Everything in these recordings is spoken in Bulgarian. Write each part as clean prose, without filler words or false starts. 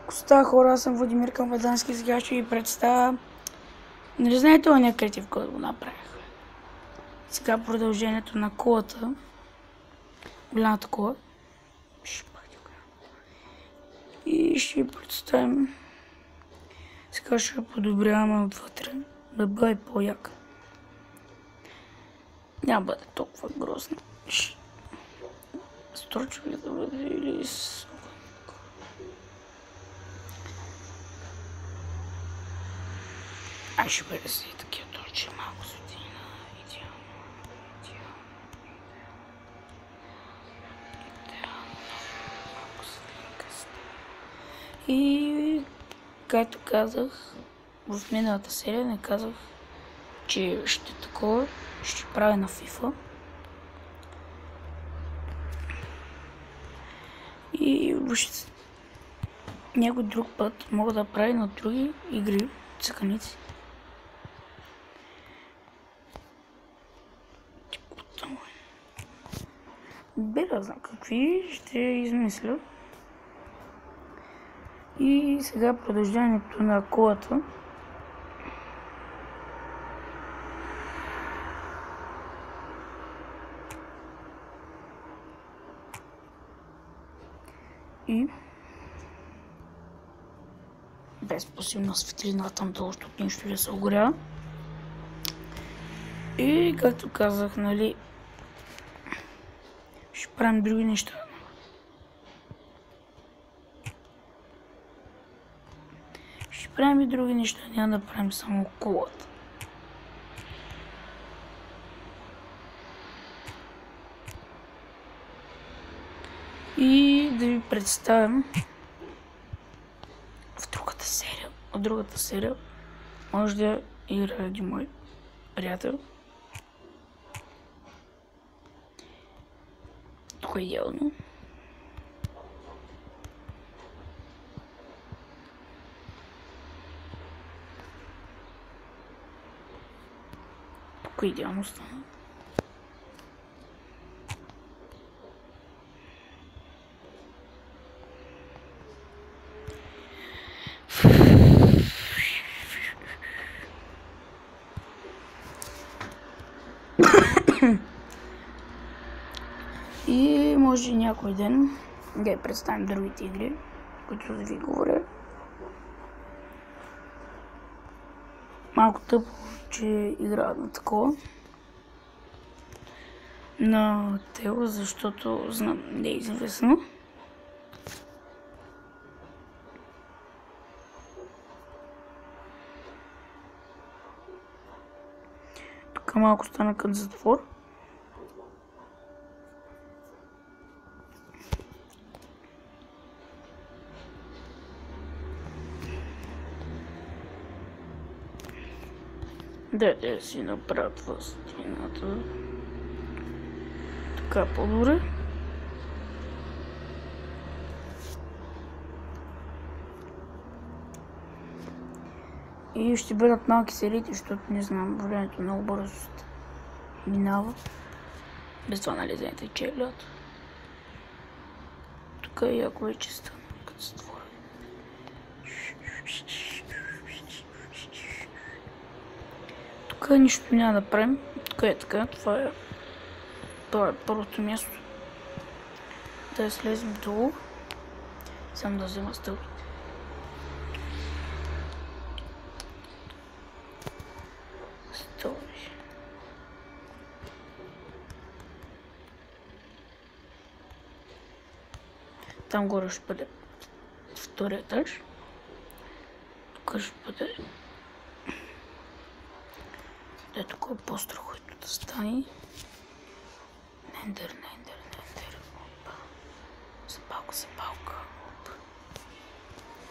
Коста хора, аз съм Владимир Камбадански, сега ще ви представя. Не знаете ония креатив, който го направих. Сега продължението на колата. Голямата кола. И ще ви представим. Сега ще подобряваме отвътре, да бъде по-яка. Няма бъде толкова грозно. Строчва ли да бъде или с... ще бъде си такива точи, малко светлина, идеално. Малко светлинка става. И, както казах, в миналата серия не казах, че ще такова, ще правя на FIFA. И въобще някой друг път мога да правя на други игри, цъканици. Бера знам какви ще измисля. И сега продължението на колата. И без пасивна светлина там долу, защото нищо не се огорява. И както казах, нали, ще правим други неща. Ще правим и други неща, няма да правим само колата. И да ви представям в другата серия. От другата серия може да играе един мой приятел. Тук е идеално. Тук е идеално стана. И може някой ден да я представим другите игри, които да ви говоря. Малко тъпо, че играят на такова. На тело, защото знам, не е известно. Тук малко стана като затвор. Да си направят стената. Така по-добре. И ще бъдат малки сериите, защото не знам, времето много бързо минава. Без това нали знаете, че е лято. Тук е яко вече стана, като затвора. Тук нищо няма да правим. Тук е така, това е първото място. Да слезем долу. Само да взема стълбите. Стълби. Там горе ще бъде втория етаж. Тук ще бъде тук е по-страхотно да стане. Нендър. Опа. Запалка. Опа.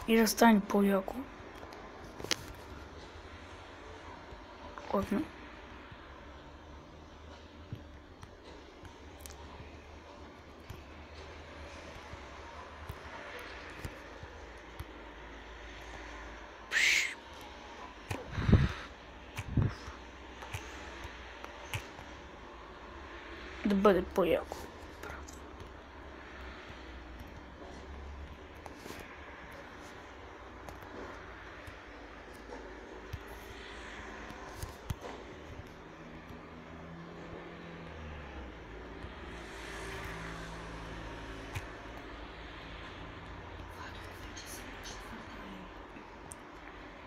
И да стане по-яко. Годно. Да бъде по-яко.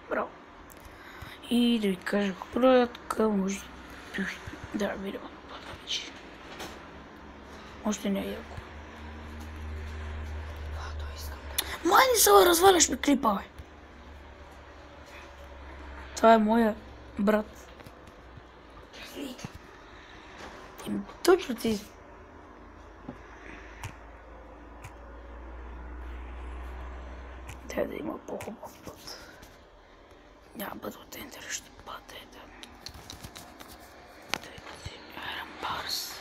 Браво. И да ви кажа кратка, може да видим вече. Още не е яко. Май не се разваляш ми клипа, бе. Това е моя брат. Точно ти. Трябва да има по-хубав път. Няма бъде от интересно път, да. Тъй да си Iron Bars.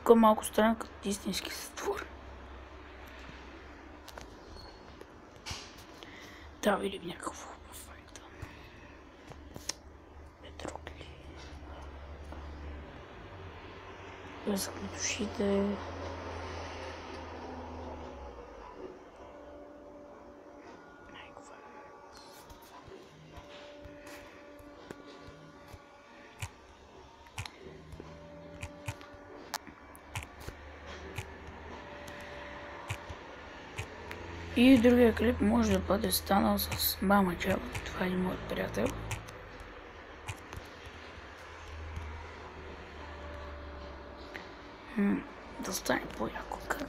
Тук малко стана като истински створ. Да, видим някакво ефекта. Петрокли. Везахме душите. И другия клип може да бъде станал с мама Джаба. Това е моят приятел. Да стане по-яко как.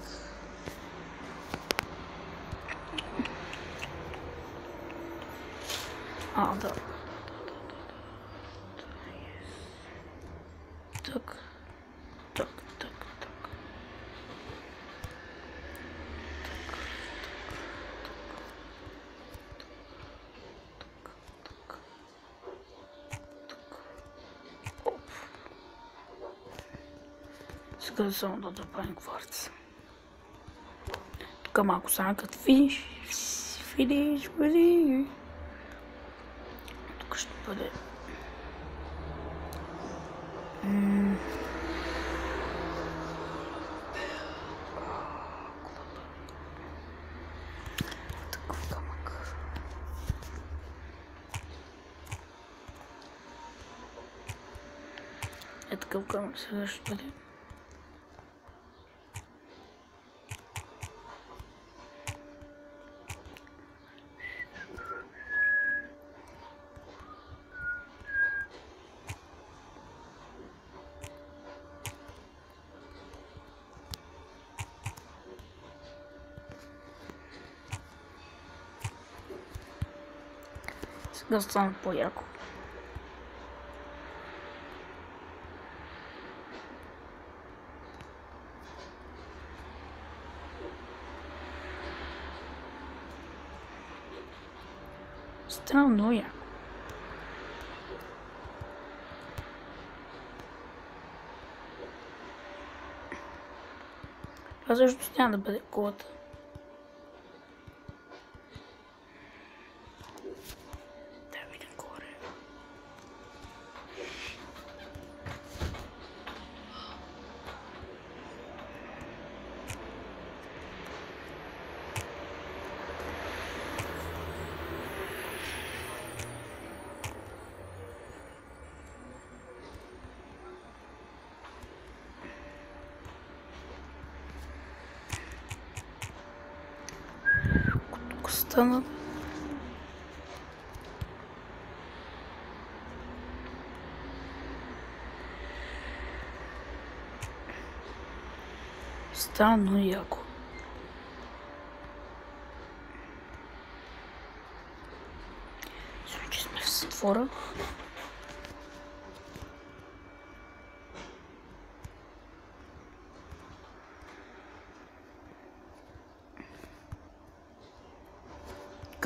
Да. Так. Сега да само да добавим кварц. Тук малко стана като финиш. Тук ще бъде... Такъв камък. Такъв камък сега ще бъде. Сега стана по-яко. Странно яко. Това също няма да бъде колата. Стана. Стана яко. Случи сме в затвора.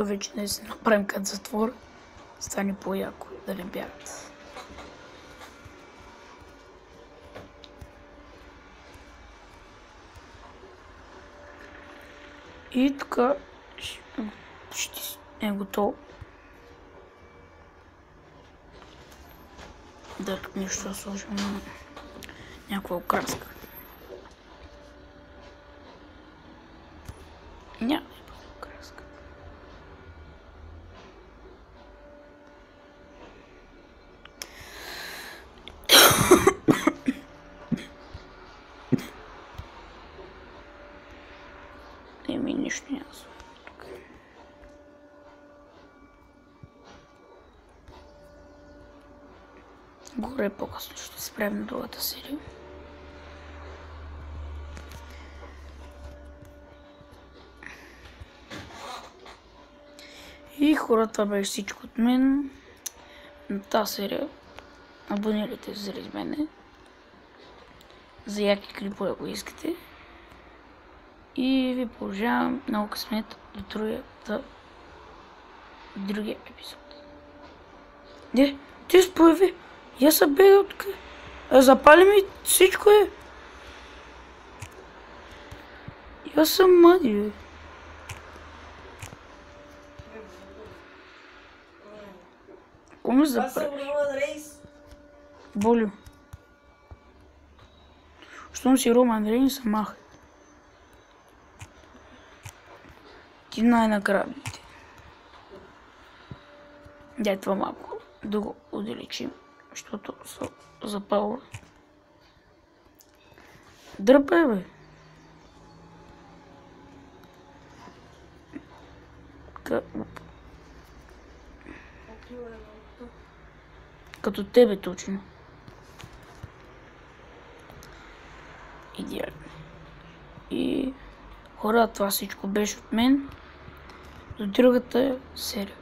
Вече не се направим като затвор, стане по-яко да не бягат. И така ще е готово. Да, тук нещо да сложим някаква окраска. Горе по-късно ще спрем на другата серия. И хора, това беше всичко от мен на тази серия. Абонирайте се заради мене. За яки клипове, ако искате. И ви пожелавам много късмет до другия епизод. Не, ти се появи. Я се бега от тук. Запали ми всичко е. Я съм мъди, бе. Кому запали? Болю. Щом си Роман Рейнс, се махай. Ти най-накрая. Дай това малко да го удалечим, защото се запалва. Дърпай, бе. Като тебе точно. Идеално. И хора, това всичко беше от мен. До другата серия.